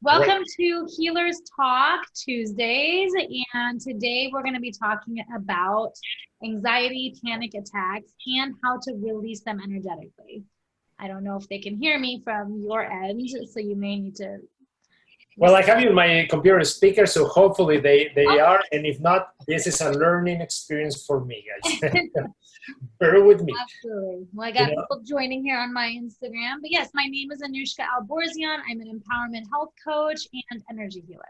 Welcome to Healers Talk Tuesdays, and today we're going to be talking about anxiety, panic attacks, and how to release them energetically. I don't know if they can hear me from your end, so you may need to... Well, I have you in my computer speaker, so hopefully they are, and if not, this is a learning experience for me, guys. Bear with me. Absolutely. Well, I got people joining here on my Instagram. But yes, my name is Anuschka. I'm an empowerment health coach and energy healer.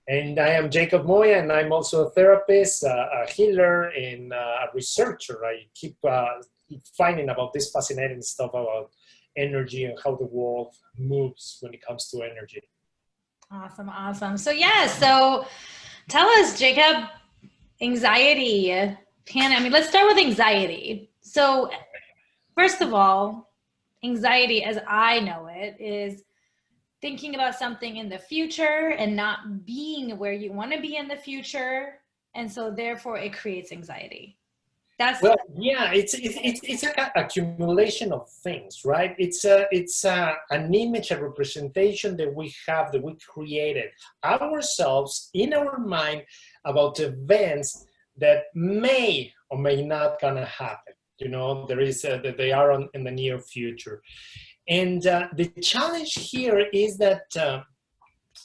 And I am Jacob Moya, and I'm also a therapist, a healer, and a researcher. I keep finding about this fascinating stuff about energy and how the world moves when it comes to energy. Awesome, awesome. So so tell us, Jacob, anxiety. Let's start with anxiety. So first of all, anxiety, as I know it, is thinking about something in the future and not being where you want to be in the future. And so therefore it creates anxiety. It's an accumulation of things, right? It's an image, a representation that we have, that we created ourselves in our mind about events that may or may not gonna happen. There is that they are in the near future, and the challenge here is that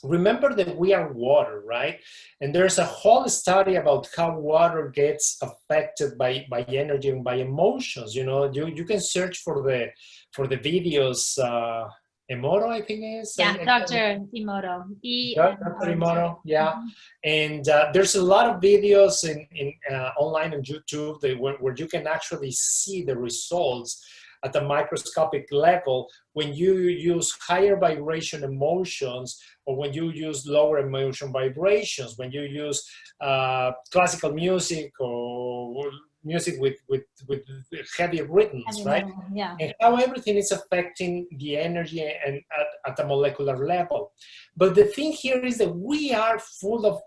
remember that we are water, right? And there's a whole study about how water gets affected by energy and by emotions. You can search for the videos. Emoto, I think it is. Yeah, Dr. Emoto. Dr. Emoto, yeah. And there's a lot of videos in online on YouTube where you can actually see the results at a microscopic level when you use higher vibration emotions or when you use lower emotion vibrations, when you use classical music or music with heavy rhythms, right? Yeah. And how everything is affecting the energy and at a molecular level. But the thing here is that we are full of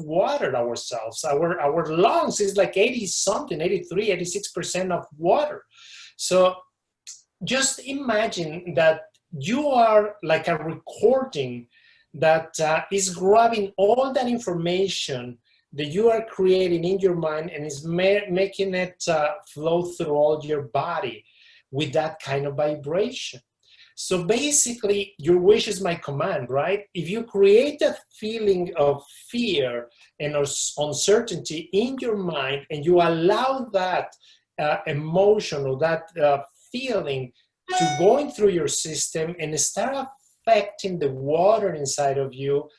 water ourselves. Our lungs is like 80-something, 83, 86% of water. So just imagine that you are like a recording that is grabbing all that information that you are creating in your mind and is making it flow through all your body with that kind of vibration. So basically, your wish is my command, right? If you create that feeling of fear and uncertainty in your mind and you allow that emotion or that feeling to going through your system and start affecting the water inside of you,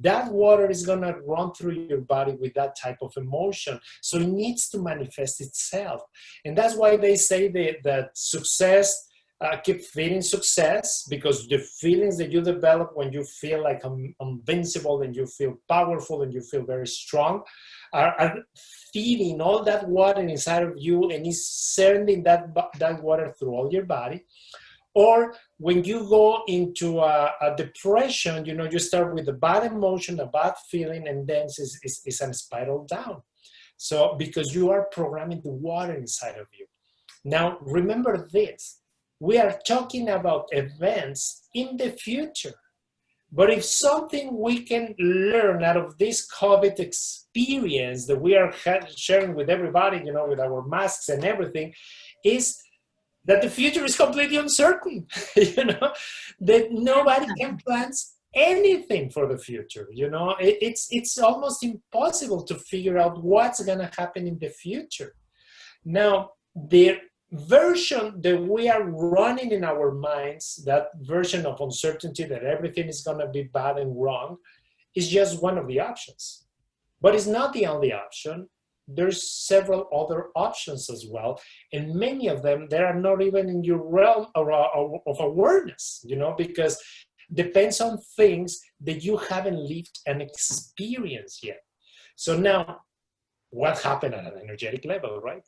that water is going to run through your body with that type of emotion. So it needs to manifest itself. And that's why they say that success, keep feeling success, because the feelings that you develop when you feel like invincible and you feel powerful and you feel very strong are feeding all that water inside of you and is sending that water through all your body. Or when you go into a depression, you start with a bad emotion, a bad feeling, and then it's a spiral down. So because you are programming the water inside of you. Now, remember this. We are talking about events in the future. But if something we can learn out of this COVID experience that we are sharing with everybody, with our masks and everything, is that the future is completely uncertain, that nobody can plan anything for the future. It's almost impossible to figure out what's going to happen in the future. Now, the version that we are running in our minds, that version of uncertainty that everything is going to be bad and wrong, is just one of the options. But it's not the only option. There's several other options as well. And many of them, they are not even in your realm of awareness, because depends on things that you haven't lived and experienced yet. So now, what happened at an energetic level, right?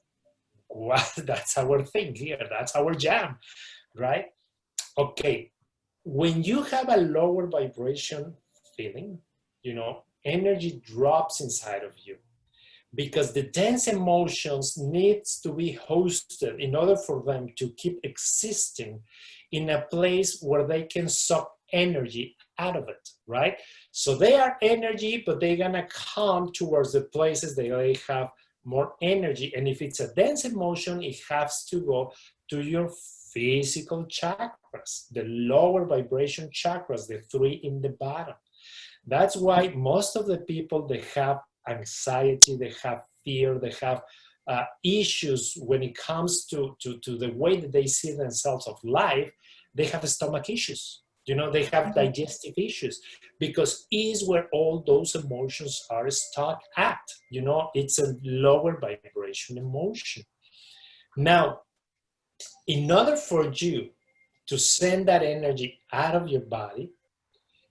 Well, that's our thing here. That's our jam, right? Okay. When you have a lower vibration feeling, energy drops inside of you because the dense emotions needs to be hosted in order for them to keep existing in a place where they can suck energy out of it, right? So they are energy, but they're gonna come towards the places that they have more energy. And if it's a dense emotion, it has to go to your physical chakras, the lower vibration chakras, the 3 in the bottom. That's why most of the people, they have anxiety, they have fear, they have issues when it comes to the way that they see themselves of life. They have stomach issues, you know, they have digestive issues, because is where all those emotions are stuck at, you know, it's a lower vibration emotion. Now, in order for you to send that energy out of your body,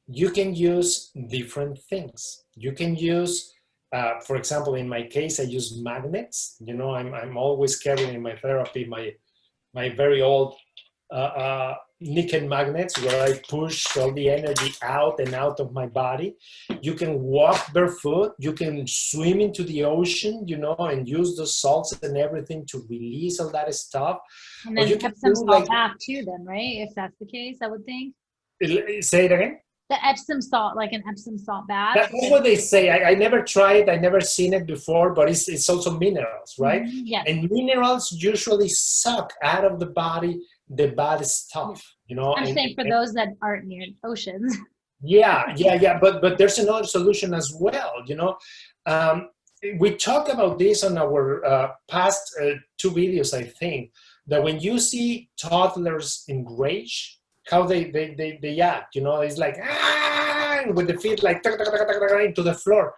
you can use different things. You can use, for example, in my case, I use magnets. You know, I'm always carrying in my therapy my very old nickel magnets, where I push all the energy out and out of my body. You can walk barefoot. You can swim into the ocean, you know, and use the salts and everything to release all that stuff. And then you can Epsom do salt like, bath too, then, right? If that's the case, I would think. say it again. The Epsom salt, like an Epsom salt bath. That's what they say. I never tried. I never seen it before, but it's also minerals, right? Yes. And minerals usually suck out of the body the bad stuff, you know. I'm saying for those that aren't near oceans. Yeah. But there's another solution as well, you know. We talk about this on our past 2 videos, I think, that when you see toddlers in rage, how they act, you know, it's like, with the feet like into the floor.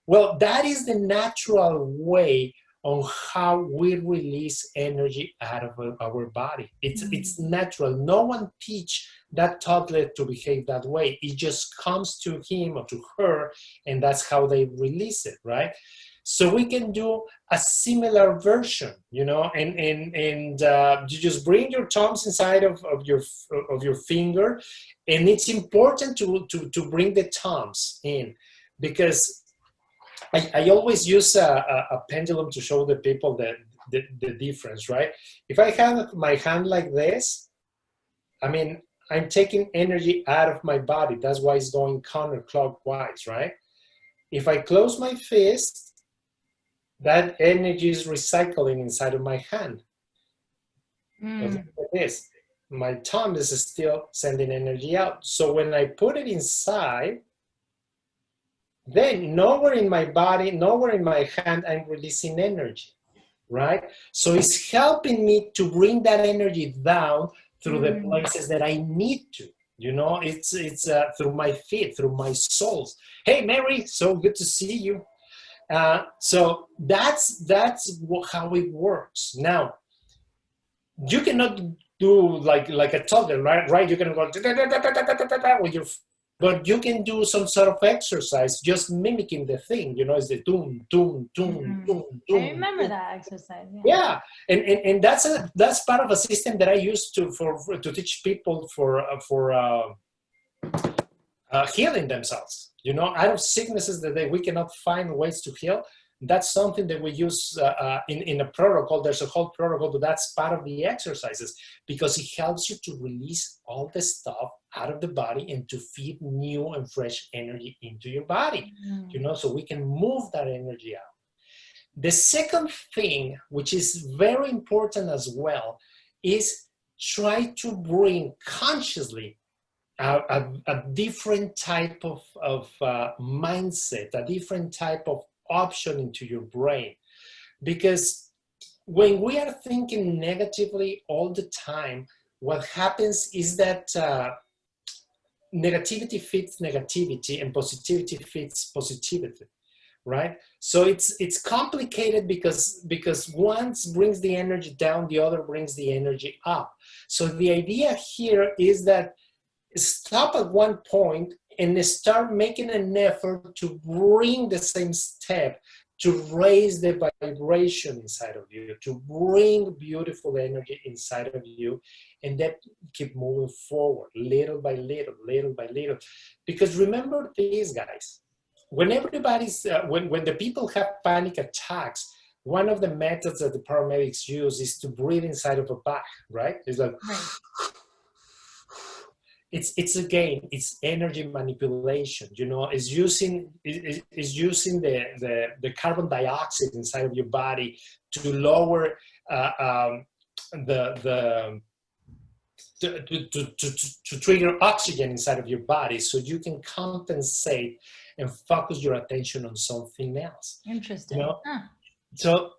Well, that is the natural way on how we release energy out of our body. It's natural. No one teach that toddler to behave that way. It just comes to him or to her, and that's how they release it, right? So we can do a similar version, you know, and you just bring your thumbs inside of your finger, and it's important to bring the thumbs in, because I always use a pendulum to show the people the difference, right? If I have my hand like this, I mean, I'm taking energy out of my body. That's why it's going counterclockwise, right? If I close my fist, that energy is recycling inside of my hand. But look at this. My thumb is still sending energy out. So when I put it inside, then nowhere in my body, nowhere in my hand, I'm releasing energy, right? So it's helping me to bring that energy down through the places that I need to. You know, it's through my feet, through my soles. Hey, Mary, so good to see you. So that's how it works. Now, you cannot do like a toddler, right? You can go with your, but you can do some sort of exercise, just mimicking the thing. You know, it's the doom, doom, doom, doom, doom. I remember that exercise. Yeah, and that's part of a system that I use to teach people for healing themselves. You know, out of sicknesses that we cannot find ways to heal. That's something that we use in a protocol. There's a whole protocol, but that's part of the exercises, because it helps you to release all the stuff out of the body and to feed new and fresh energy into your body, you know, so we can move that energy out. The second thing, which is very important as well, is try to bring consciously a different type of mindset, a different type of option into your brain. Because when we are thinking negatively all the time, what happens is that negativity fits negativity and positivity fits positivity, right? So it's complicated because one brings the energy down, the other brings the energy up. So the idea here is that stop at one point and start making an effort to bring the same step, to raise the vibration inside of you, to bring beautiful energy inside of you, and then keep moving forward, little by little, little by little. Because remember this, guys, when everybody's, when the people have panic attacks, one of the methods that the paramedics use is to breathe inside of a bag, right? It's like, it's again, it's energy manipulation. You know, it's using the carbon dioxide inside of your body to lower the to trigger oxygen inside of your body, so you can compensate and focus your attention on something else. Interesting. You know,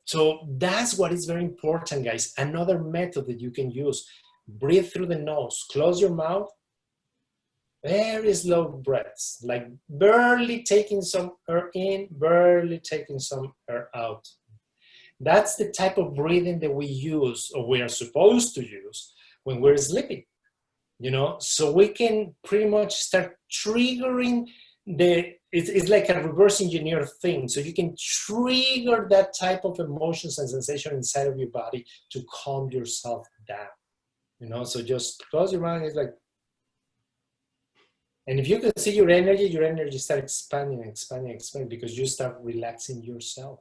so that's what is very important, guys. Another method that you can use: breathe through the nose, close your mouth, very slow breaths, like barely taking some air in, barely taking some air out. That's the type of breathing that we use, or we are supposed to use, when we're sleeping, you know, so we can pretty much start triggering it's like a reverse engineer thing. So you can trigger that type of emotions and sensation inside of your body to calm yourself down, you know. So just close your mind. It's like, and if you can see your energy start expanding, because you start relaxing yourself.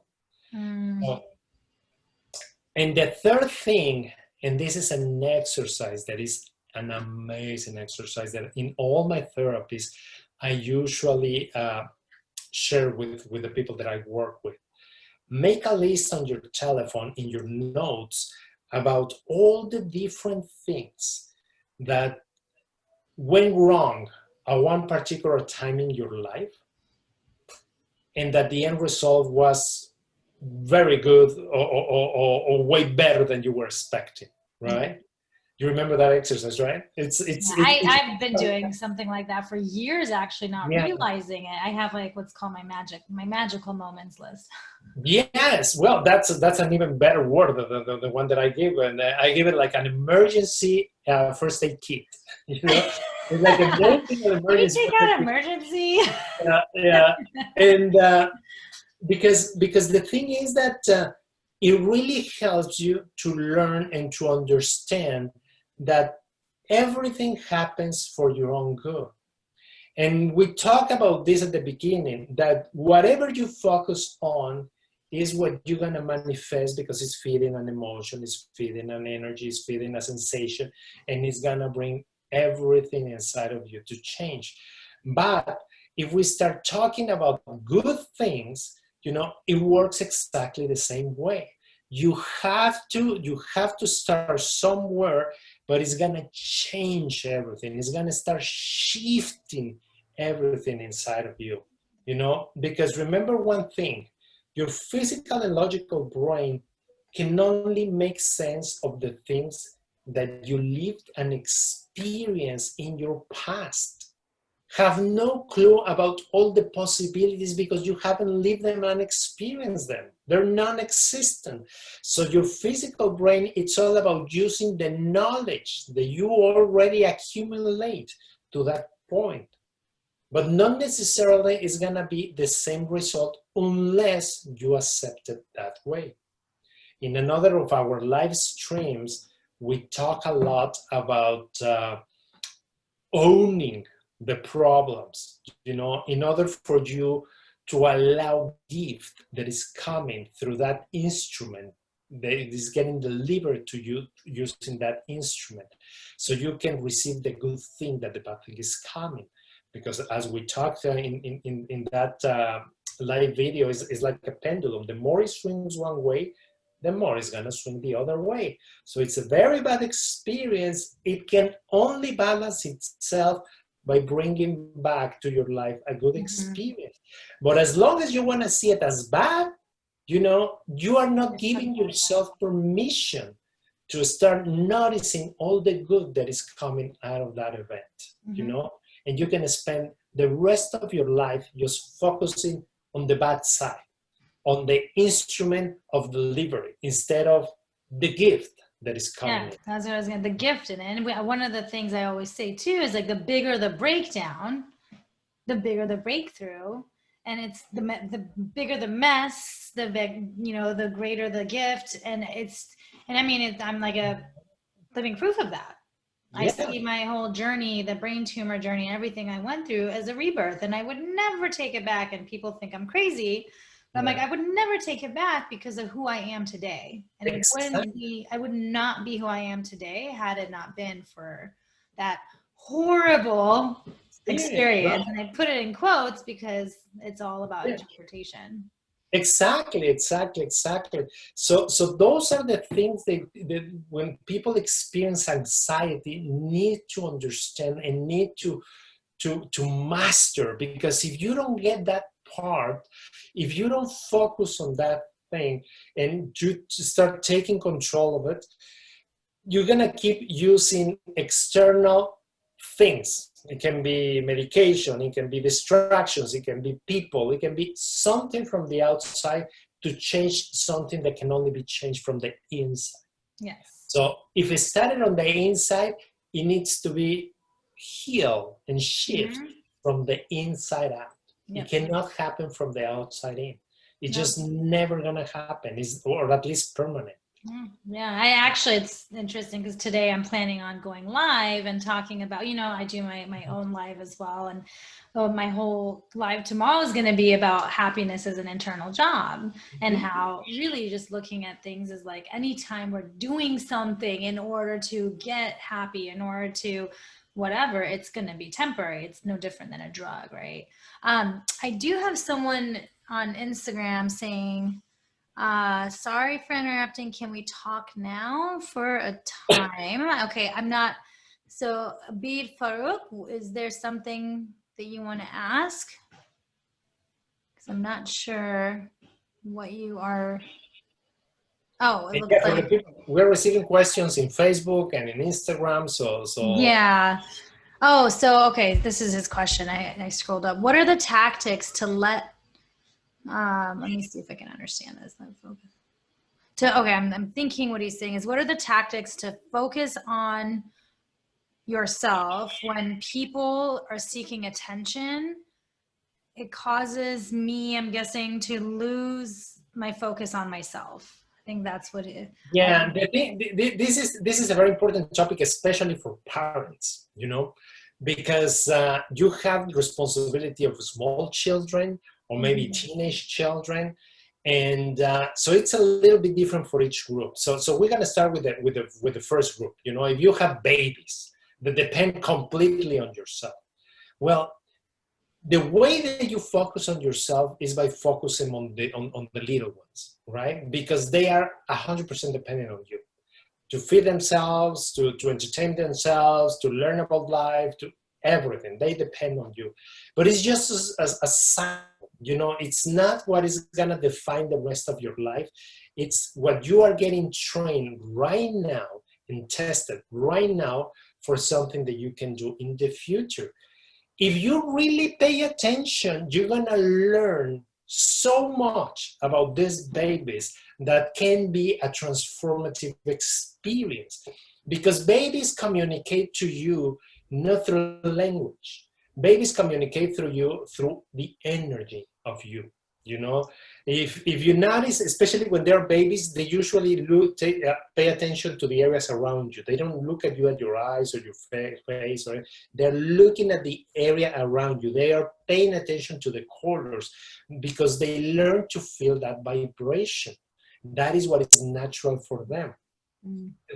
So, and the third thing, and this is an exercise that is an amazing exercise that in all my therapies, I usually share with the people that I work with. Make a list on your telephone, in your notes, about all the different things that went wrong at one particular time in your life, and that the end result was very good, or way better than you were expecting, right? You remember that exercise, right? I've been doing something like that for years, actually, not realizing it. I have like what's called my magical moments list. Yes, well, that's an even better word than the one that I gave, and I give it like an emergency first aid kit. You know, it's like an emergency. Take out emergency. Yeah, and because the thing is that it really helps you to learn and to understand that everything happens for your own good. And we talked about this at the beginning, that whatever you focus on is what you're going to manifest, because it's feeding an emotion, it's feeding an energy, it's feeding a sensation, and it's going to bring everything inside of you to change. But if we start talking about good things, you know, it works exactly the same way. You have to start somewhere, but it's going to change everything. It's going to start shifting everything inside of you, you know, because remember one thing: your physical and logical brain can only make sense of the things that you lived and experienced in your past. Have no clue about all the possibilities because you haven't lived them and experienced them. They're non-existent. So your physical brain, it's all about using the knowledge that you already accumulate to that point. But not necessarily is going to be the same result unless you accept it that way. In another of our live streams, we talk a lot about owning the problems, you know, in order for you to allow gift that is coming through that instrument that is getting delivered to you using that instrument, so you can receive the good thing that the bad thing is coming. Because as we talked in that live video, is like a pendulum. The more it swings one way, the more it's going to swing the other way. So it's a very bad experience. It can only balance itself by bringing back to your life a good experience. But as long as you want to see it as bad, you know, you are not giving yourself permission to start noticing all the good that is coming out of that event, you know? And you can spend the rest of your life just focusing on the bad side, on the instrument of delivery, instead of the gift that is coming. Yeah, that's what I was going to, the gift in it. And one of the things I always say too is like the bigger the breakdown, the bigger the breakthrough. And it's the bigger the mess, the big, you know, the greater the gift. And I mean, I'm like a living proof of that. Yeah. I see my whole journey, the brain tumor journey, and everything I went through as a rebirth, and I would never take it back. And people think I'm crazy, but I'm like, I would never take it back because of who I am today. And I would not be who I am today had it not been for that horrible experience. Right. And I put it in quotes because it's all about Yeah. interpretation. Exactly. So those are the things that when people experience anxiety, need to understand and need to master. Because if you don't get that part, if you don't focus on that thing and you start taking control of it, you're gonna keep using external things. It can be medication, it can be distractions, it can be people, it can be something from the outside to change something that can only be changed from the inside. Yes. So if it started on the inside, it needs to be healed and shift from the inside out. Yep. It cannot happen from the outside in. It's Nope. just never gonna happen, or at least permanent. Yeah, I actually, it's interesting because today I'm planning on going live and talking about, I do my own live as well. And my whole live tomorrow is going to be about happiness as an internal job, and how really just looking at things is like anytime we're doing something in order to get happy, in order to whatever, it's going to be temporary. It's no different than a drug, right? I do have someone on Instagram saying, sorry for interrupting. Can we talk now for a time? Okay, I'm not. So, Abid Farouk, is there something that you want to ask? Because I'm not sure what you are. Oh, it looks For the like. people, we're receiving questions in Facebook and in Instagram. So Yeah. Oh, so, okay, this is his question. I scrolled up. What are the tactics to let me see if I can understand this. Okay, I'm thinking what he's saying is, what are the tactics to focus on yourself when people are seeking attention? It causes me, I'm guessing, to lose my focus on myself. I think that's what it. yeah, this is a very important topic, especially for parents. Because you have the responsibility of small children or maybe teenage children, and so it's a little bit different for each group. So we're gonna start with the first group. If you have babies that depend completely on yourself, well, the way that you focus on yourself is by focusing on the little ones, right? Because they are 100% dependent on you to feed themselves, to entertain themselves, to learn about life, to everything. They depend on you. But it's just a cycle. It's not what is gonna define the rest of your life. It's what you are getting trained right now and tested right now for something that you can do in the future. If you really pay attention, you're gonna learn so much about these babies that can be a transformative experience. Because babies communicate to you not through language. Babies communicate through you through the energy of you. If you notice, especially when they're babies, they usually pay attention to the areas around you. They don't look at you at your eyes or your face, or they're looking at the area around you. They are paying attention to the colors because they learn to feel that vibration. That is what is natural for them.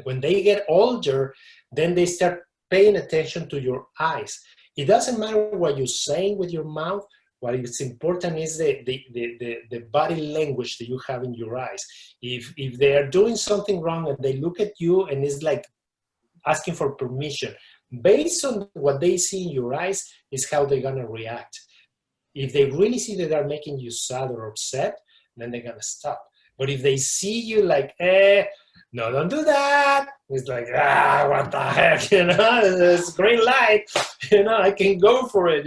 When they get older, then they start paying attention to your eyes. It doesn't matter what you're saying with your mouth. What is important is the body language that you have in your eyes. If they are doing something wrong and they look at you and it's like asking for permission, based on what they see in your eyes is how they're gonna react. If they really see that they're making you sad or upset, then they're gonna stop. But if they see you like, no, don't do that. It's like, what the heck, it's green light, I can go for it,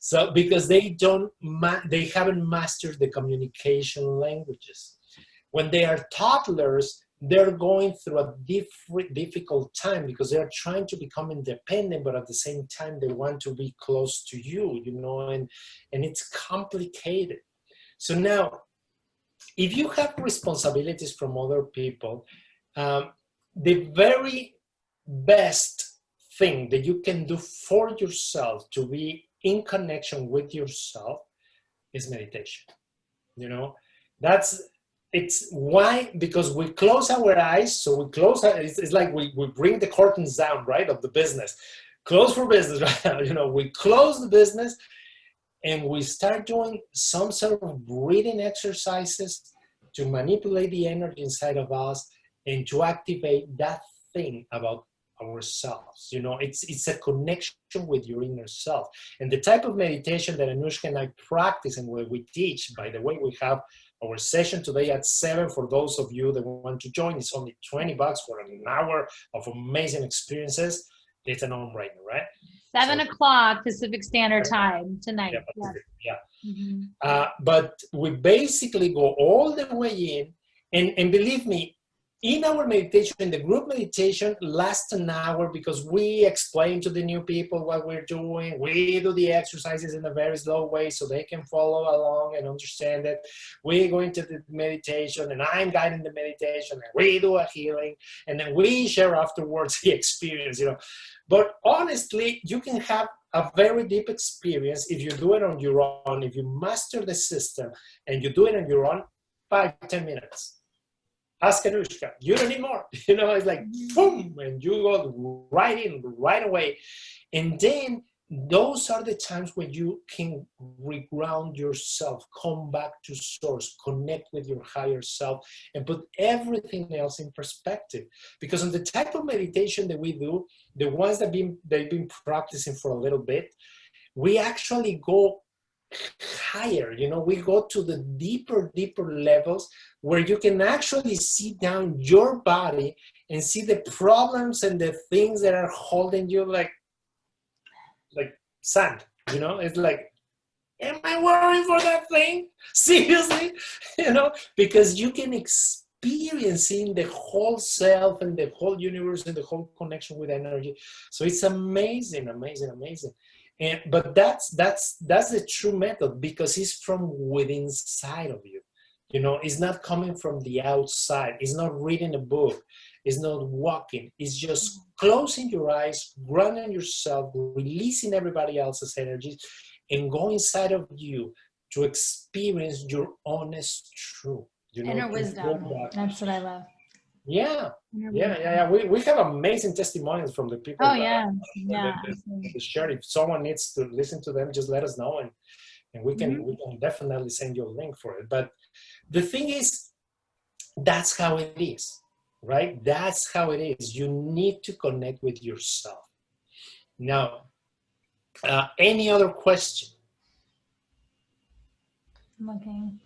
So because they haven't mastered the communication languages. When they are toddlers, they're going through a difficult time because they're trying to become independent, but at the same time, they want to be close to you, and it's complicated. So now, if you have responsibilities from other people, the very best thing that you can do for yourself to be in connection with yourself is meditation. It's why, because we close our eyes. So it's like we bring the curtains down, right, of the business, close for business right now. You know, we close the business and we start doing some sort of breathing exercises to manipulate the energy inside of us and to activate that thing about ourselves. You know, it's a connection with your inner self. And the type of meditation that Anuschka and I practice and where we teach, by the way, we have our session today at 7 for those of you that want to join. It's only $20 for an hour of amazing experiences. It's a no-brainer, right? 7 o'clock Pacific Standard Time tonight. Yeah. But we basically go all the way in, and believe me, in our meditation, the group meditation lasts an hour because we explain to the new people what we're doing. We do the exercises in a very slow way so they can follow along and understand it. We go into the meditation and I'm guiding the meditation and we do a healing and then we share afterwards the experience, you know. But honestly, you can have a very deep experience if you do it on your own, if you master the system and you do it on your own, 5-10 minutes. Ask Anuschka, you don't need more. You know, it's like, boom, and you go right in, right away. And then those are the times when you can reground yourself, come back to source, connect with your higher self, and put everything else in perspective. Because on the type of meditation that we do, the ones that they've been practicing for a little bit, we actually go higher, you know, we go to the deeper levels where you can actually see down your body and see the problems and the things that are holding you like sand, you know. It's like, am I worried for that thing? Seriously? You know, because you can experience in the whole self and the whole universe and the whole connection with energy. So it's amazing. But that's the true method because it's from within inside of you. You know, it's not coming from the outside. It's not reading a book. It's not walking. It's just closing your eyes, grounding yourself, releasing everybody else's energies, and go inside of you to experience your honest truth. You know, inner wisdom. That's what I love. Yeah. We have amazing testimonials from the people. Oh, yeah. Share. If someone needs to listen to them, just let us know, and we can definitely send you a link for it. But the thing is, that's how it is, right? That's how it is. You need to connect with yourself. Now, any other question? I'm looking.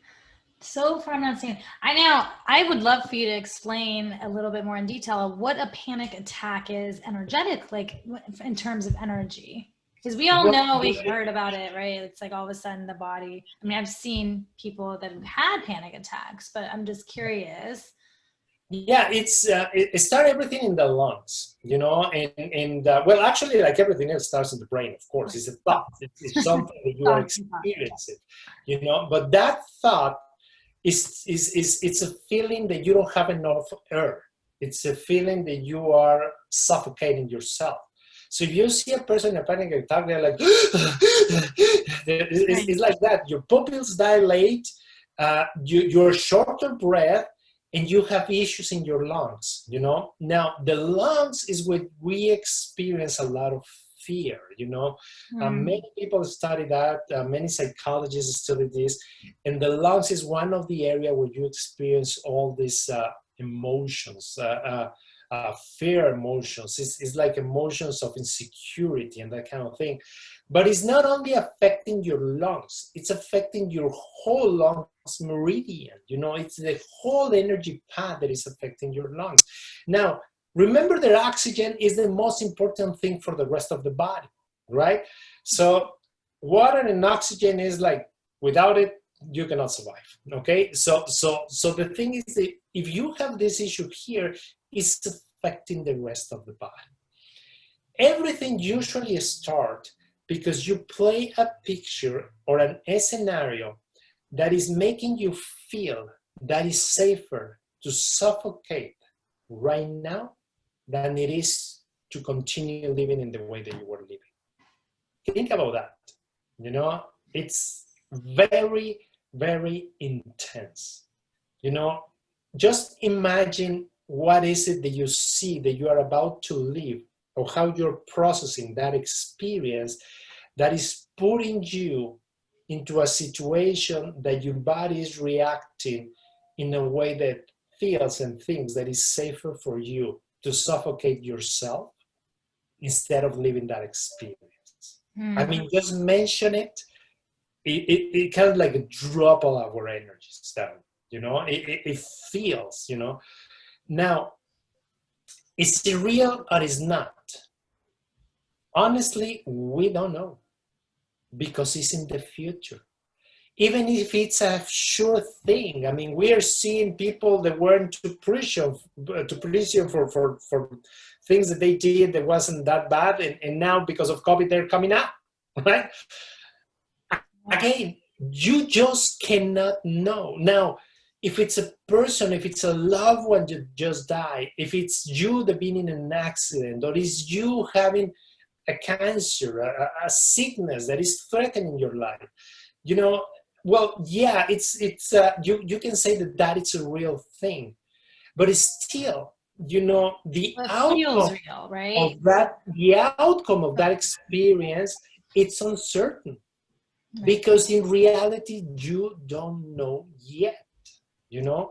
So far, I'm not seeing. I would love for you to explain a little bit more in detail of what a panic attack is energetic, like in terms of energy. Because we all know, we've heard about it, right? It's like all of a sudden the body, I mean, I've seen people that have had panic attacks, but I'm just curious. Yeah, it starts everything in the lungs, you know, and well, actually, like everything else starts in the brain, of course. It's a thought. It's something that you are experiencing, you know, but that thought it's a feeling that you don't have enough air. It's a feeling that you are suffocating yourself. So if you see a person in a panic attack, they're like, it's like that. Your pupils dilate, you're short of breath, and you have issues in your lungs, you know. Now, the lungs is where we experience a lot of fear, you know. Many people study that, many psychologists study this, and the lungs is one of the areas where you experience all these emotions, fear emotions. It's like emotions of insecurity and that kind of thing. But it's not only affecting your lungs, it's affecting your whole lungs meridian. You know, it's the whole energy path that is affecting your lungs. Now, remember that oxygen is the most important thing for the rest of the body, right? So water and oxygen is like, without it, you cannot survive, okay? So the thing is that if you have this issue here, it's affecting the rest of the body. Everything usually starts because you play a picture or a scenario that is making you feel that is safer to suffocate right now than it is to continue living in the way that you were living. Think about that. You know, it's very, very intense. You know, just imagine what is it that you see that you are about to live or how you're processing that experience that is putting you into a situation that your body is reacting in a way that feels and thinks that is safer for you to suffocate yourself instead of living that experience. I mean, just mention it. It kind of like drop all our energies down, you know, it feels, you know. Now, is it real or is not? Honestly, we don't know because it's in the future. Even if it's a sure thing, I mean, we are seeing people that went to prison for things that they did that wasn't that bad, and now because of COVID, they're coming out, right? Again, you just cannot know. Now, if it's a person, if it's a loved one that just died, if it's you that been in an accident, or it's you having a cancer, a sickness that is threatening your life, you know, well, yeah, you can say that it's a real thing, but it's still, you know, the feels outcome real, right? of that, the outcome of that experience, it's uncertain. Because in reality, you don't know yet, you know?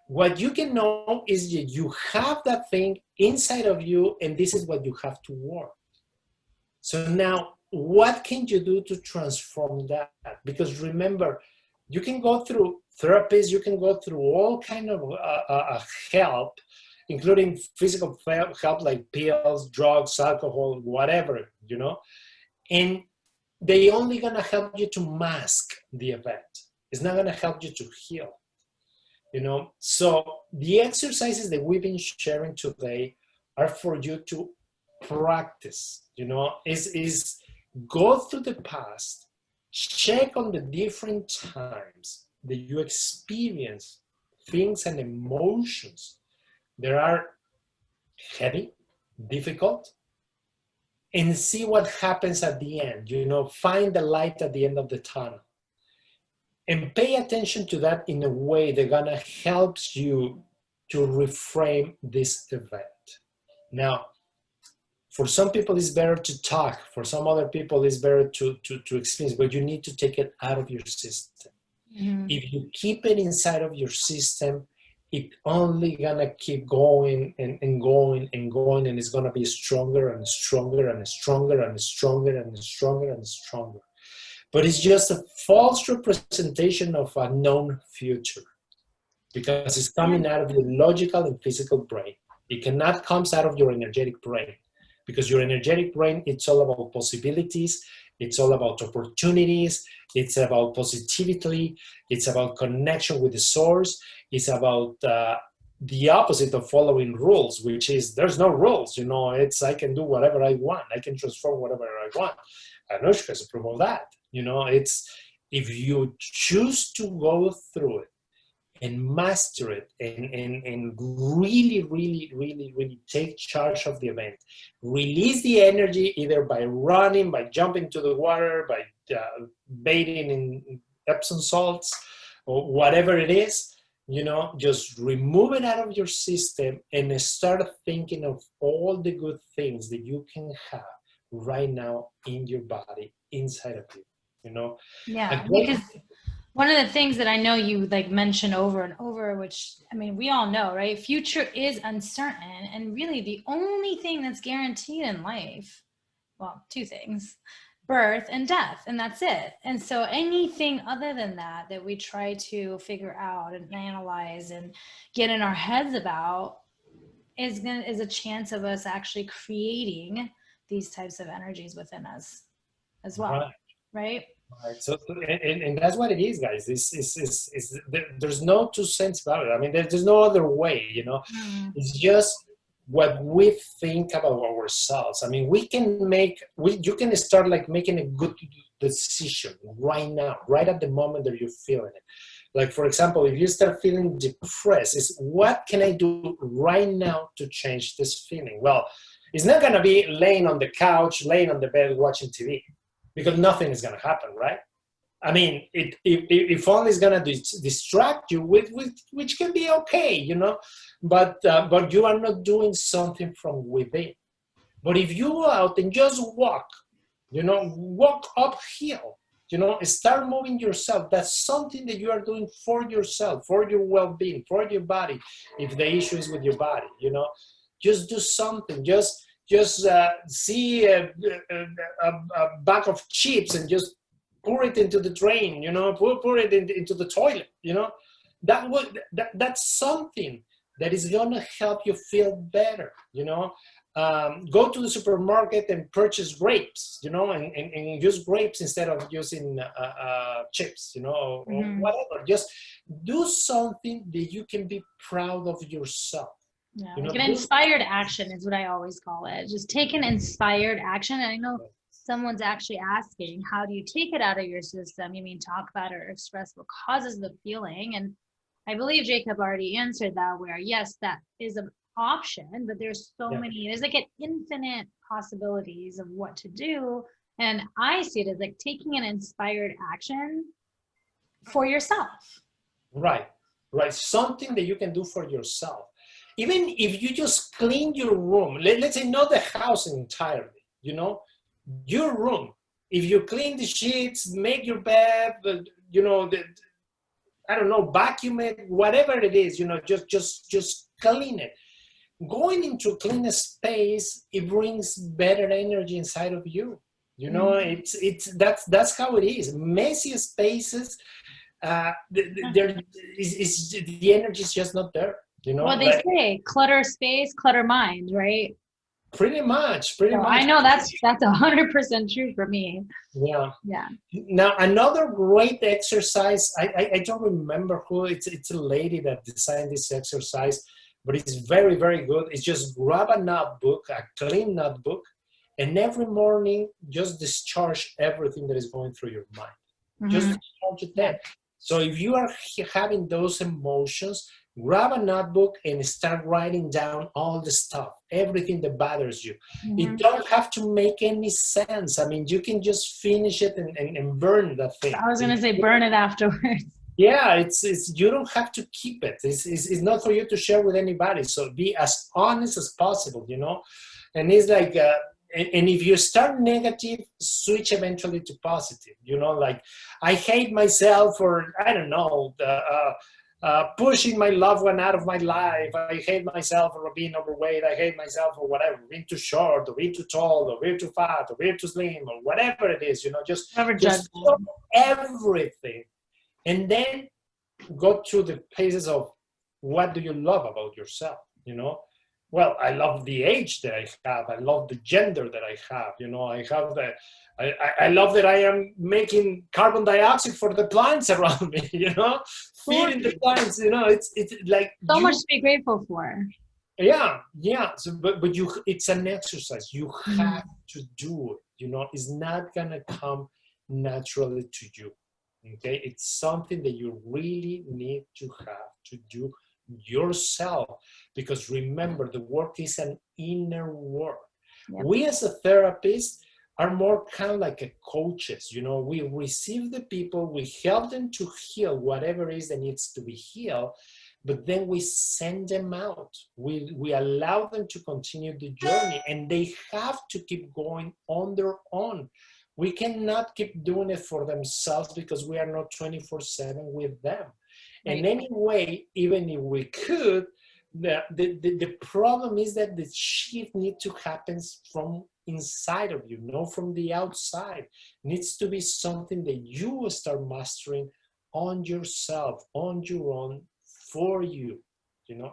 What you can know is that you have that thing inside of you, and this is what you have to work. So now, what can you do to transform that? Because remember, you can go through therapies, you can go through all kind of help, including physical help like pills, drugs, alcohol, whatever, you know? And they only gonna help you to mask the event. It's not gonna help you to heal, you know? So the exercises that we've been sharing today are for you to practice, you know, is go through the past, check on the different times that you experience things and emotions that are heavy, difficult, and see what happens at the end, you know, find the light at the end of the tunnel. And pay attention to that in a way that's gonna help you to reframe this event. Now, for some people it's better to talk, for some other people it's better to experience, but you need to take it out of your system. If you keep it inside of your system, it only gonna keep going and going and going, and it's gonna be stronger and stronger and stronger and stronger and stronger and stronger. But it's just a false representation of a known future because it's coming out of your logical and physical brain. It cannot come out of your energetic brain because your energetic brain, it's all about possibilities, it's all about opportunities, it's about positivity, it's about connection with the source, it's about the opposite of following rules, which is there's no rules, you know, it's I can do whatever I want, I can transform whatever I want. Anuschka's a proof of that, you know, it's if you choose to go through it and master it and really, really, really, really take charge of the event. Release the energy either by running, by jumping to the water, by bathing in Epsom salts, or whatever it is, you know, just remove it out of your system and start thinking of all the good things that you can have right now in your body, inside of you, you know? Yeah, because one of the things that I know you like mention over and over, which I mean, we all know, right? Future is uncertain. And really the only thing that's guaranteed in life, well, two things, birth and death, and that's it. And so anything other than that, that we try to figure out and analyze and get in our heads about is a chance of us actually creating these types of energies within us as well, right? Right. So, and that's what it is, guys. There's no two cents about it. I mean, there's no other way, you know. It's just what we think about ourselves. I mean, you can start like making a good decision right now, right at the moment that you're feeling it. Like, for example, if you start feeling depressed, is what can I do right now to change this feeling? Well, it's not going to be laying on the couch, laying on the bed, watching TV. Because nothing is going to happen, right? I mean, if only it's going to distract you, which can be okay, you know, but you are not doing something from within. But if you go out and just walk, walk uphill, start moving yourself. That's something that you are doing for yourself, for your well-being, for your body. If the issue is with your body, just do something. Just see a bag of chips and just pour it into the drain, pour it into the toilet, that's something that is going to help you feel better, go to the supermarket and purchase grapes, and use grapes instead of using chips, or whatever. Just do something that you can be proud of yourself. Yeah, like an inspired action is what I always call it. Just take an inspired action. And I know someone's actually asking, how do you take it out of your system? You mean talk about it or express what causes the feeling? And I believe Jacob already answered that, where yes, that is an option, but there's so many, there's like an infinite possibilities of what to do. And I see it as like taking an inspired action for yourself. Right. Something that you can do for yourself. Even if you just clean your room, let's say not the house entirely, your room. If you clean the sheets, make your bed, I don't know, vacuum it, whatever it is, just clean it. Going into a clean space, it brings better energy inside of you. That's how it is. Messy spaces, the energy is just not there. Well, they say clutter space, clutter mind, right? Pretty much. I know that's 100% true for me. Yeah. Now, another great exercise, I don't remember who, it's a lady that designed this exercise, but it's very, very good. It's just grab a notebook, a clean notebook, and every morning just discharge everything that is going through your mind. Just discharge it there. So if you are having those emotions, grab a notebook and start writing down all the stuff, everything that bothers you. It don't have to make any sense. I mean, you can just finish it and burn that thing. I was going to say burn it afterwards. Yeah, it's you don't have to keep it. It's not for you to share with anybody. So be as honest as possible, And it's like, and if you start negative, switch eventually to positive. Like, I hate myself for, I don't know, pushing my loved one out of my life. I hate myself for being overweight. I hate myself for whatever, being too short or being too tall or being too fat or being too slim or whatever it is, just stop everything. And then go through the paces of what do you love about yourself, Well, I love the age that I have. I love the gender that I have. I have the, I love that I am making carbon dioxide for the plants around me, feeding the plants, it's like so much to be grateful for. Yeah. So, but it's an exercise. You have to do it. It's not gonna come naturally to you. Okay, it's something that you really need to have to do yourself, because remember, the work is an inner work. We as a therapist are more kind of like a coaches. We receive the people, we help them to heal whatever it is that needs to be healed, but then we send them out. We allow them to continue the journey, and they have to keep going on their own. We cannot keep doing it for themselves because we are not 24/7 with them. And anyway, even if we could, the problem is that the shift needs to happen from inside of you, not from the outside. It needs to be something that you will start mastering on yourself, on your own, for you.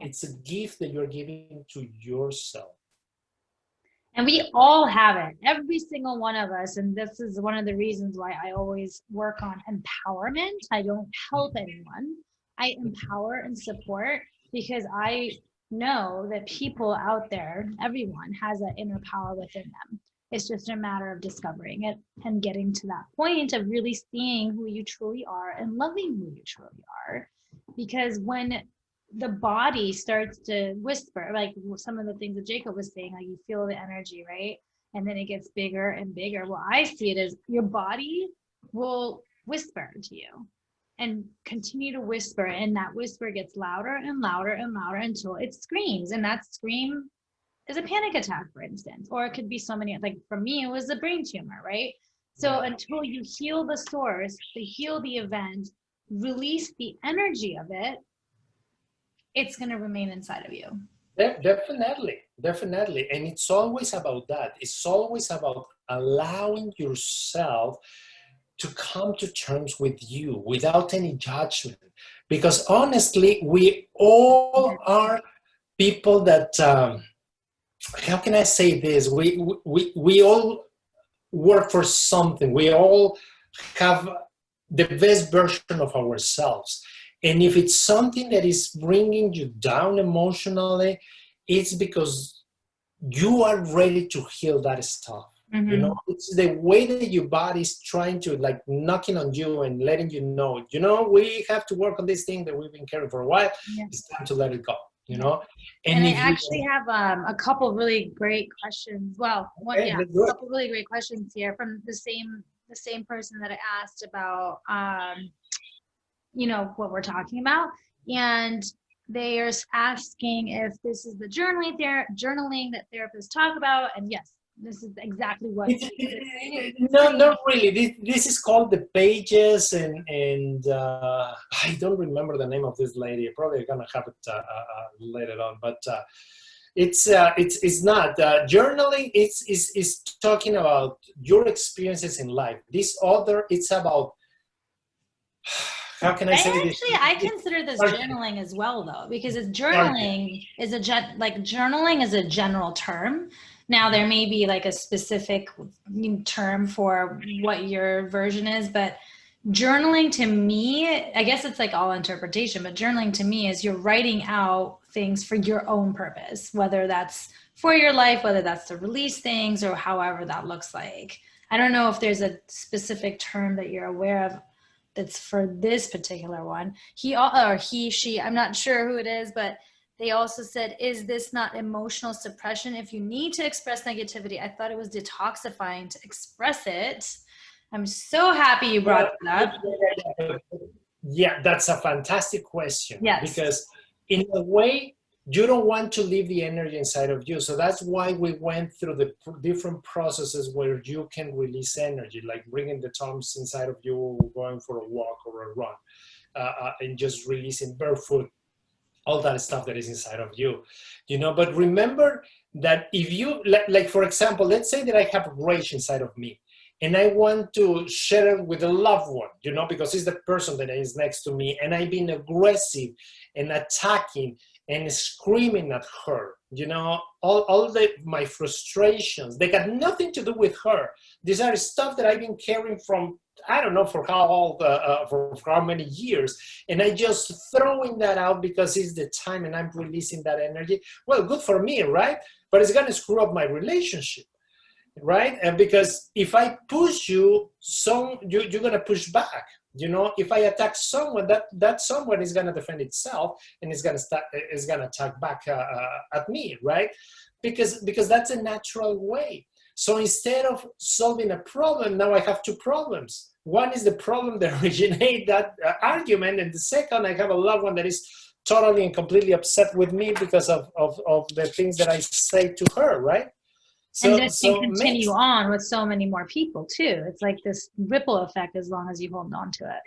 It's a gift that you're giving to yourself. And we all have it, every single one of us. And this is one of the reasons why I always work on empowerment. I don't help anyone. I empower and support, because I know that people out there, everyone has that inner power within them. It's just a matter of discovering it and getting to that point of really seeing who you truly are and loving who you truly are. Because when the body starts to whisper, like some of the things that Jacob was saying, like you feel the energy, right? And then it gets bigger and bigger. Well, I see it as your body will whisper to you and continue to whisper, and that whisper gets louder and louder and louder until it screams. And that scream is a panic attack, for instance, or it could be so many, like for me, it was a brain tumor, right? So until you heal the source, to heal the event, release the energy of it, it's going to remain inside of you. Definitely, definitely. And it's always about that. It's always about allowing yourself to come to terms with you without any judgment. Because honestly, we all are people that, how can I say this? We all work for something. We all have the best version of ourselves. And if it's something that is bringing you down emotionally, it's because you are ready to heal that stuff. Mm-hmm. You know, it's the way that your body is trying to, like, knocking on you and letting you know, we have to work on this thing that we've been carrying for a while. Yeah. It's time to let it go, you know? And I actually have a couple really great questions. Well, a couple really great questions here from the same person that I asked about, what we're talking about. And they are asking if this is the journaling that therapists talk about. And yes, this is exactly what. No, not really. This is called the pages, and I don't remember the name of this lady. I'm probably gonna have it later on, but it's not journaling. It's talking about your experiences in life. This other, it's about. How can I say this? Actually, I consider this journaling as well, though, because journaling is a general term. Now, there may be like a specific term for what your version is, but journaling to me, I guess it's like all interpretation, but journaling to me is you're writing out things for your own purpose, whether that's for your life, whether that's to release things, or however that looks like. I don't know if there's a specific term that you're aware of that's for this particular one. She, I'm not sure who it is, but they also said, is this not emotional suppression? If you need to express negativity, I thought it was detoxifying to express it. I'm so happy you brought that up. Yeah, that's a fantastic question. Yes. Because in a way, you don't want to leave the energy inside of you. So that's why we went through the different processes where you can release energy, like bringing the thumbs inside of you, going for a walk or a run, and just releasing barefoot, all that stuff that is inside of you, But remember that if you, like for example, let's say that I have rage inside of me, and I want to share it with a loved one, because it's the person that is next to me, and I've been aggressive and attacking and screaming at her, all my frustrations, they got nothing to do with her. These are stuff that I've been carrying from, I don't know for how old, for how many years, and I just throwing that out because it's the time and I'm releasing that energy. Well, good for me, right? But it's gonna screw up my relationship, right? And because if I push you, you're gonna push back. If I attack someone, that someone is gonna defend itself and is gonna attack back at me, right? Because that's a natural way. So instead of solving a problem, now I have two problems. One is the problem that originated that argument, and the second, I have a loved one that is totally and completely upset with me because of the things that I say to her, right? And this can continue on with so many more people too. It's like this ripple effect as long as you hold on to it.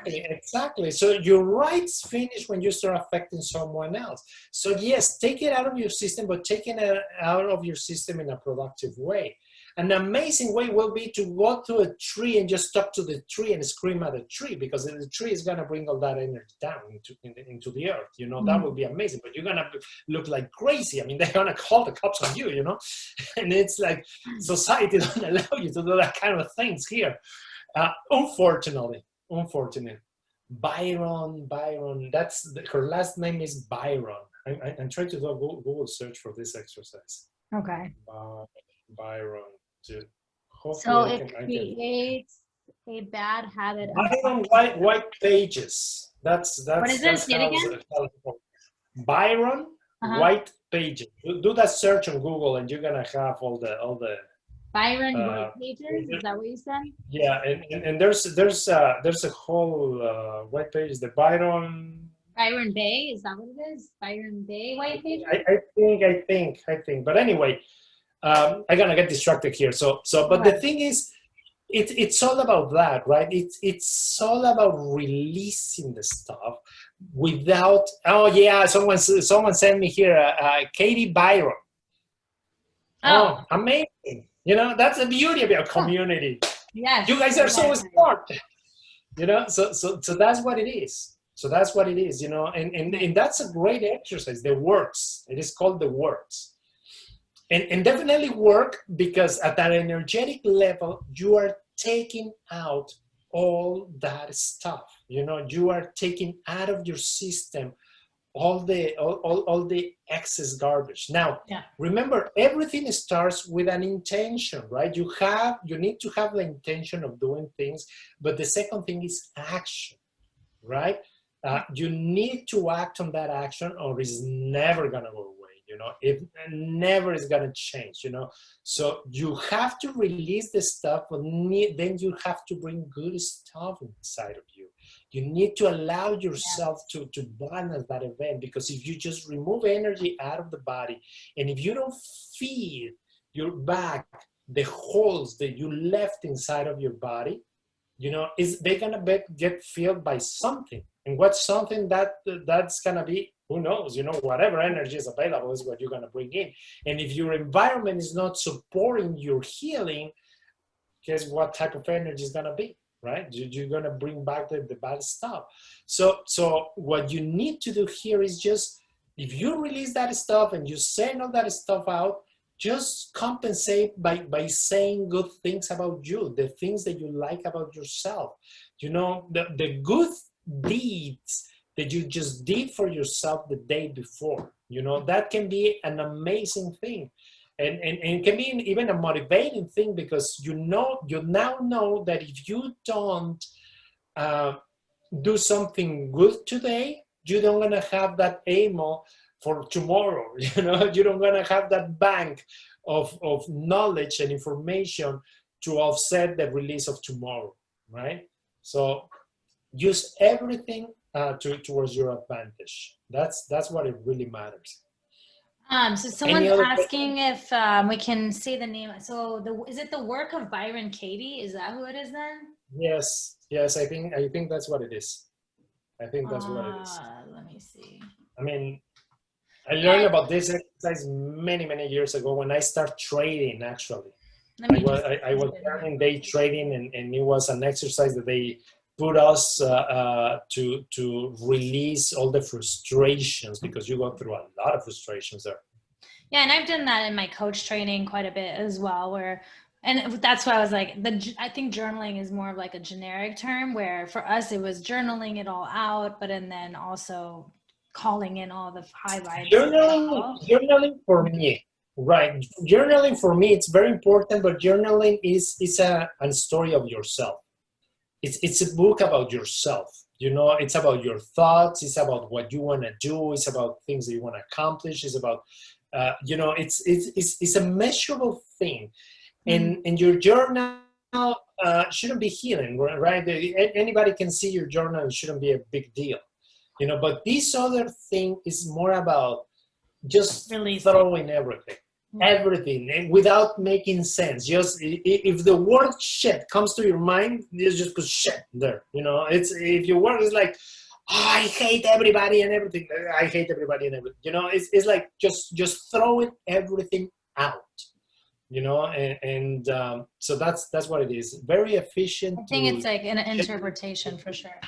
Exactly. So your rights finish when you start affecting someone else. So yes, take it out of your system, but taking it out of your system in a productive way. An amazing way will be to go to a tree and just talk to the tree and scream at the tree, because the tree is going to bring all that energy down into the earth. That would be amazing, but you're going to look like crazy. I mean, they're going to call the cops on you, and it's like society doesn't allow you to do that kind of things here. Unfortunately. Byron, her last name is Byron. I'm trying to do a Google search for this exercise. Okay. Byron. So it creates a bad habit. Byron white pages. That's what is this? Say it again? Byron white pages. Do that search on Google, and you're gonna have all the Byron white pages. Is that what you said? Yeah, and there's a whole white page. The Byron Byron Bay, is that what it is? Byron Bay white paper? I think. But anyway, I'm gonna get distracted here. But the thing is, it's all about that, right? It's all about releasing the stuff without. Oh yeah, someone sent me here, Katie Byron. Oh, amazing! You know, that's the beauty of your community. Yes, you guys are so smart. You know, so that's what it is. So that's what it is. You know, and that's a great exercise. The works. It is called the works. And definitely work, because at that energetic level, you are taking out all that stuff. You know, you are taking out of your system all the excess garbage. Now, remember, everything starts with an intention, right? You need to have the intention of doing things, but the second thing is action, right? You need to act on that action, or it's never gonna go away. You know, it never is going to change, you know. So you have to release the stuff, but then you have to bring good stuff inside of you. You need to allow yourself to balance that event, because if you just remove energy out of the body, and if you don't feed your back the holes that you left inside of your body, you know, they're going to get filled by something. And what's something that's going to be? Who knows? You know, whatever energy is available is what you're going to bring in. And if your environment is not supporting your healing, guess what type of energy is going to be, right? You're going to bring back the bad stuff. So what you need to do here is just, if you release that stuff and you send all that stuff out, just compensate by saying good things about you, the things that you like about yourself. You know, the good deeds that you just did for yourself the day before, you know, that can be an amazing thing. And it can be even a motivating thing, because you now know that if you don't do something good today, you don't gonna have that ammo for tomorrow. You know, you don't gonna have that bank of knowledge and information to offset the release of tomorrow, right? So use everything towards your advantage. That's what it really matters. So someone's asking if we can say the name. So is it the work of Byron Katie? Is that who it is then? Yes. I think that's what it is. I think that's what it is. Let me see. I mean, I learned about this exercise many years ago when I started trading. Actually, I was learning day trading, and it was an exercise that they put us to release all the frustrations, because you go through a lot of frustrations there. Yeah, and I've done that in my coach training quite a bit as well, and that's why I was like, I think journaling is more of like a generic term, where for us it was journaling it all out, but then also calling in all the highlights. Journaling for me, right? Journaling for me, it's very important, but journaling is a story of yourself. It's a book about yourself. You know, it's about your thoughts. It's about what you want to do. It's about things that you want to accomplish. It's about, you know, it's a measurable thing. And your journal shouldn't be healing, right? Anybody can see your journal. It shouldn't be a big deal, you know. But this other thing is more about just throwing everything. Everything, and without making sense. Just if the word shit comes to your mind, you just put shit there. You know, if your word is like, oh, I hate everybody and everything. I hate everybody and everything. You know, it's like just throwing everything out. You know, and so that's what it is. Very efficient. I think it's like an interpretation for sure.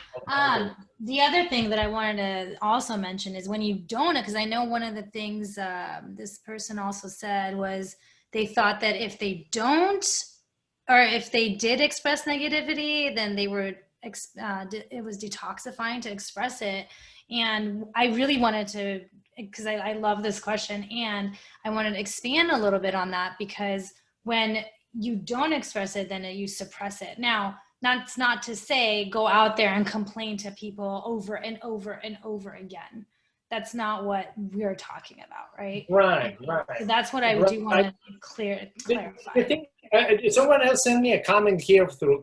The other thing that I wanted to also mention is when you don't, because I know one of the things this person also said was they thought that if they don't, or if they did express negativity, then they were it was detoxifying to express it. And I really wanted to, because I love this question, and I wanted to expand a little bit on that, because when you don't express it, then you suppress it. Now, that's not to say go out there and complain to people over and over and over again. That's not what we're talking about, right? Right. So that's what I do want to clarify. I think someone else sent me a comment here through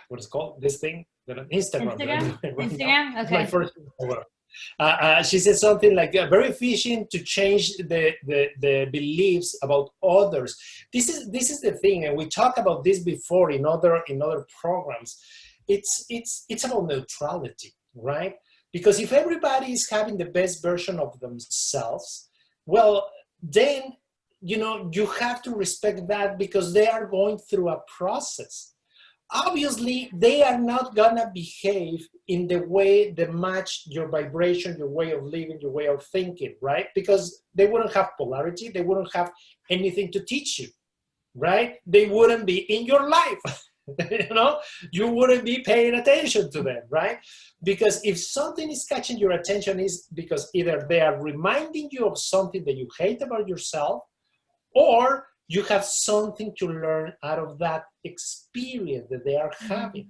what is it called, this thing, Instagram. Instagram? Right now. Instagram? It's my Okay. first Instagram. She said something like very efficient to change the beliefs about others. This is the thing, and we talked about this before in other programs. It's about neutrality, right? Because if everybody is having the best version of themselves, well, then you have to respect that because they are going through a process. Obviously they are not gonna behave in the way that match your vibration, your way of living, your way of thinking, right? Because they wouldn't have polarity, they wouldn't have anything to teach you, right? They wouldn't be in your life. You wouldn't be paying attention to them, right? Because if something is catching your attention, is because either they are reminding you of something that you hate about yourself, or you have something to learn out of that experience that they are having.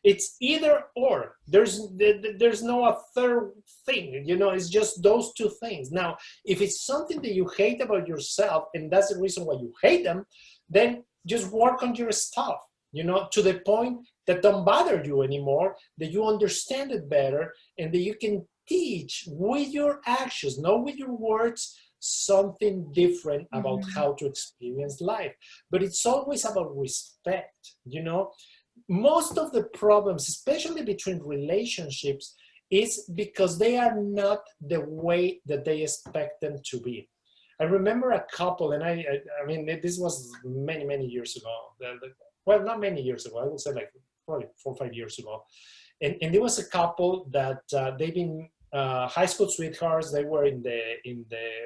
It's either or. There's no a third thing. It's just those two things. Now, if it's something that you hate about yourself and that's the reason why you hate them, then just work on your stuff, to the point that don't bother you anymore, that you understand it better, and that you can teach with your actions, not with your words, something different about how to experience life. But it's always about respect. Most of the problems, especially between relationships, is because they are not the way that they expect them to be. I remember a couple, and I mean, this was many years ago. Well, not many years ago. I would say like probably 4 or 5 years ago. And there was a couple that they've been high school sweethearts. They were in the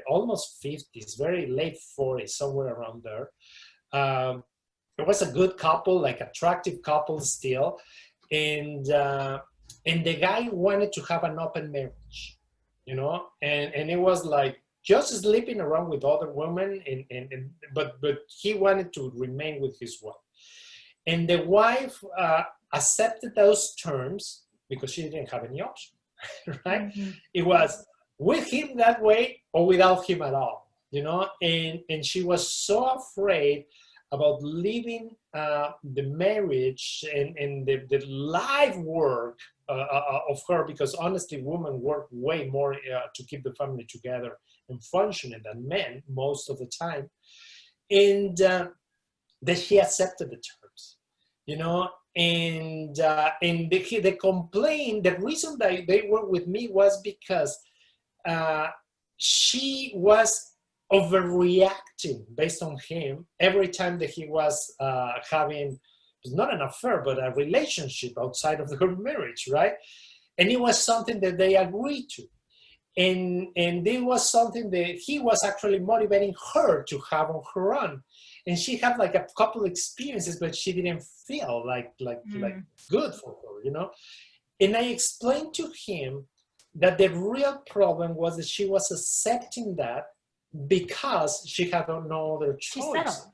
almost 50s, very late 40s, somewhere around there. It was a good couple, like attractive couple still, and the guy wanted to have an open marriage, and it was like just sleeping around with other women, but he wanted to remain with his wife, and the wife accepted those terms because she didn't have any option. Right? It was with him that way or without him at all, and she was so afraid about leaving the marriage and the life work of her, because honestly, women work way more to keep the family together and functioning than men most of the time, and that she accepted the terms, and the complaint, the reason that they were with me was because she was overreacting based on him every time that he was having not an affair but a relationship outside of their marriage, right? And it was something that they agreed to, and it was something that he was actually motivating her to have on her own. And she had like a couple experiences, but she didn't feel like good for her, And I explained to him that the real problem was that she was accepting that because she had no other choice.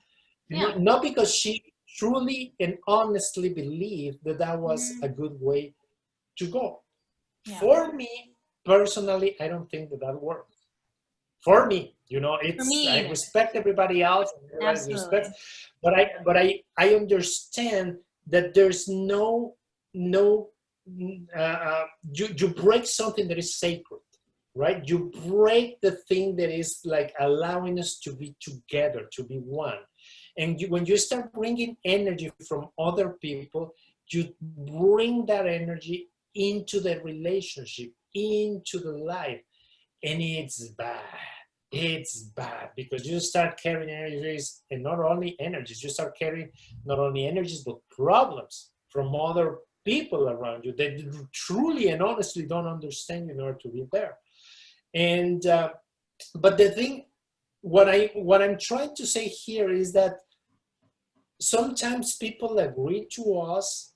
Yeah. Not because she truly and honestly believed that that was a good way to go. Yeah. For me, personally, I don't think that works. For me, it's I respect everybody else, but I understand that there's no you break something that is sacred, right? You break the thing that is like allowing us to be together, to be one. And when you start bringing energy from other people, you bring that energy into the relationship, into the life. And it's bad. It's bad because you start carrying energies, and not only energies, you start carrying not only energies, but problems from other people around you that truly and honestly don't understand you in order to be there. And, but the thing, what I'm trying to say here is that sometimes people agree to us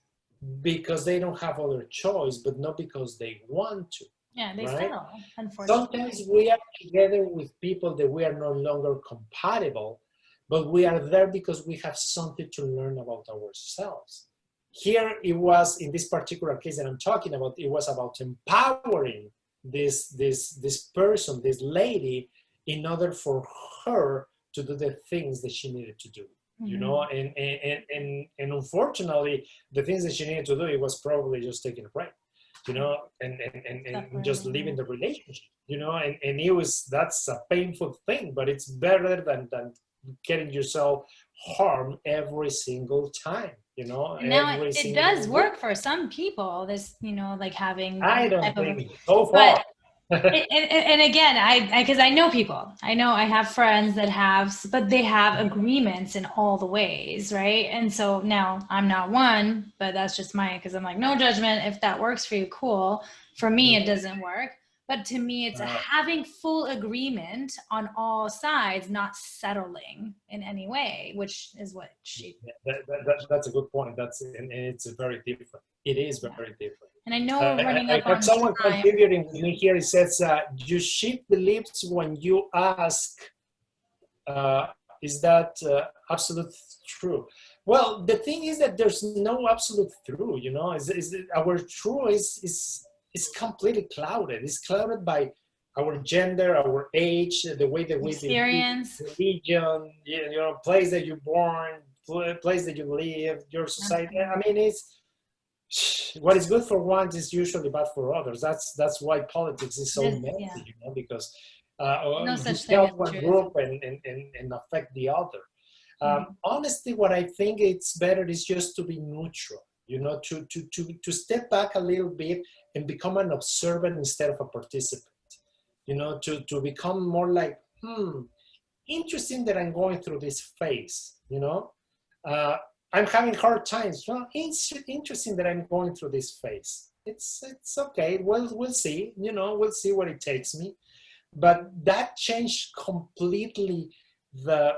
because they don't have other choice, but not because they want to. Yeah, they right? settle, unfortunately. Sometimes we are together with people that we are no longer compatible, but we are there because we have something to learn about ourselves. Here it was, in this particular case that I'm talking about, it was about empowering this person, this lady, in order for her to do the things that she needed to do. you know, and unfortunately, the things that she needed to do, it was probably just taking a break, you know, and just leaving the relationship, you know, and that's a painful thing, but it's better than getting yourself harmed every single time, you know, And now every it single does week. work for some people, this, you know, like having I don't type of, think so but far. and again, because I know people, I know I have friends that have, but they have agreements in all the ways, right? And so now I'm not one, but that's just my, because I'm like, no judgment. If that works for you, cool. For me, it doesn't work. But to me, it's a having full agreement on all sides, not settling in any way, which is what she. That's a good point. And it's very different. It is very different. And I know we're running I up heard on someone time. contributing with me here. It says, you shift the lips when you ask, is that absolute true? Well, the thing is that there's no absolute true, you know, our true is completely clouded. It's clouded by our gender, our age, the way that we experience, religion, you know, place that you're born, place that you live, your society. I mean, it's what is good for one is usually bad for others. That's why politics is so messy, you know, because no you such thing help as one truth. group and affect the other. Honestly, what I think it's better is just to be neutral, you know, to step back a little bit and become an observer instead of a participant, you know, to become more like, interesting that I'm going through this phase, you know. I'm having hard times. Well, it's interesting that I'm going through this phase. It's okay. We'll see. You know, we'll see where it takes me. But that changed completely the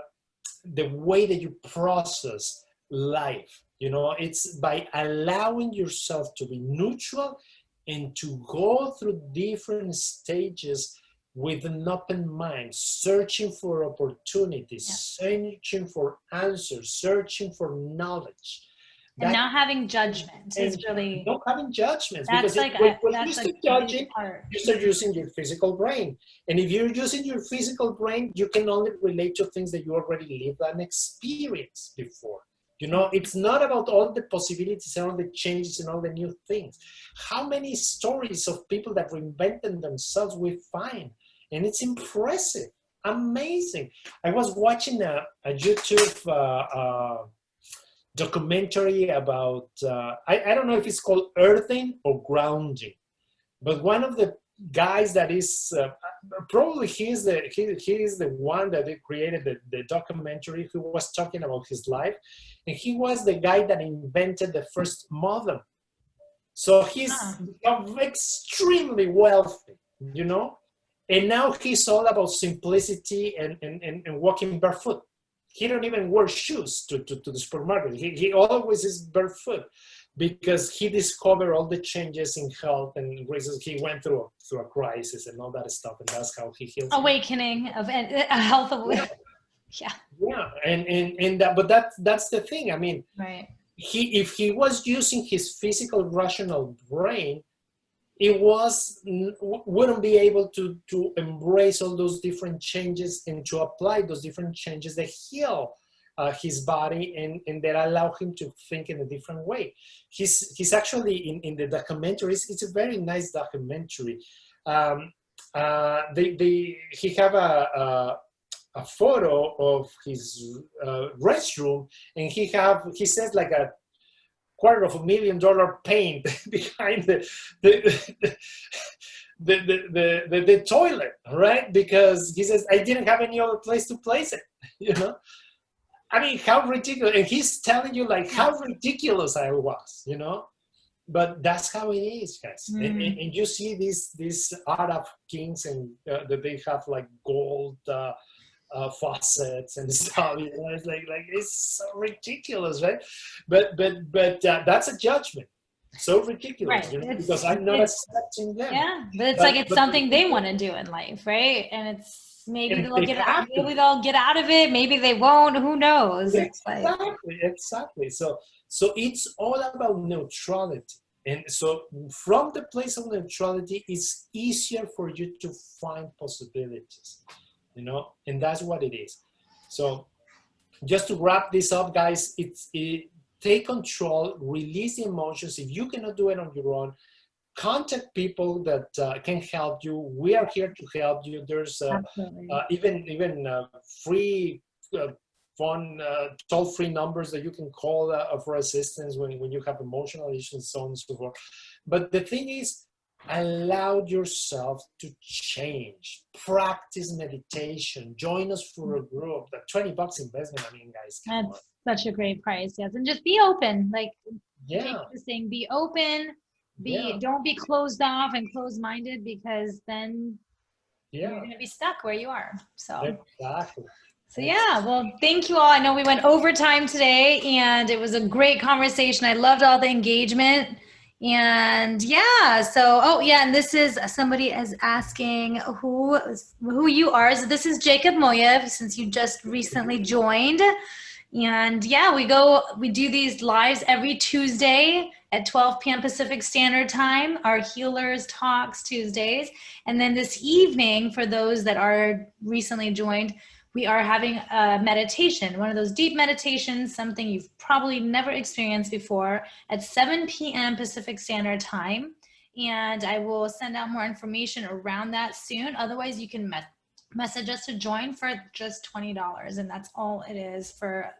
way that you process life. You know, it's by allowing yourself to be neutral and to go through different stages with an open mind, searching for opportunities, searching for answers, searching for knowledge. And not having judgment is really not having judgments, that's because like when you that's start a judging, big part. you start using your physical brain, and if you're using your physical brain, you can only relate to things that you already lived and experienced before. You know, it's not about all the possibilities and all the changes and all the new things. How many stories of people that reinvented themselves we find? And it's impressive, amazing. I was watching a YouTube documentary about, I don't know if it's called earthing or grounding, but one of the guys that is, probably he is the one that created the documentary, who was talking about his life. And he was the guy that invented the first modem. So he's become extremely wealthy, you know? And now he's all about simplicity and walking barefoot. He don't even wear shoes to the supermarket. He always is barefoot because he discovered all the changes in health and reasons. He went through a crisis and all that stuff, and that's how he heals. Awakening of a health awakening. Yeah, and that, but that's the thing. I mean, right. If he was using his physical rational brain, it wouldn't be able to embrace all those different changes and to apply those different changes that heal his body and that allow him to think in a different way. He's actually in the documentary. It's a very nice documentary. He have a photo of his restroom, and he says like a $250,000 paint behind the toilet, right? Because he says, I didn't have any other place to place it, you know? I mean, how ridiculous. And he's telling you like how ridiculous I was, you know? But that's how it is, guys. And you see these Arab kings and that they have like gold faucets and stuff, you know, it's like it's so ridiculous, right? But that's a judgment. So ridiculous, right. You know, because I'm not accepting them. Yeah, but it's like it's something they want to do in life, right? And it's maybe they'll get out. Maybe they'll get out of it. Maybe they won't. Who knows? Exactly. So it's all about neutrality. And so from the place of neutrality, it's easier for you to find possibilities. You know, and that's what it is. So just to wrap this up, guys, take control, release the emotions. If you cannot do it on your own, contact people that can help you. We are here to help you. There's even free phone toll-free numbers that you can call for assistance when you have emotional issues, so on and so forth. But the thing is, allow yourself to change. Practice meditation. Join us for a group. The $20 investment. I mean, guys, that's such a great price. Yes, and just be open. Like yeah, Jake was saying, be open. Don't be closed off and closed-minded, because then you're going to be stuck where you are. So exactly. So yeah, well, thank you all. I know we went overtime today, and it was a great conversation. I loved all the engagement. And yeah, so oh yeah, and this is somebody is asking who you are. So this is Jacob Moya, since you just recently joined. And yeah, we do these lives every Tuesday at 12 p.m. Pacific Standard Time, our Healers Talks Tuesdays. And then this evening, for those that are recently joined, we are having a meditation, one of those deep meditations, something you've probably never experienced before, at 7 p.m. Pacific Standard Time. And I will send out more information around that soon. Otherwise, you can message us to join for just $20. And that's all it is for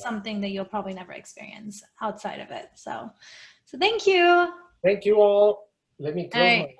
something that you'll probably never experience outside of it. So thank you. Thank you all. Let me close my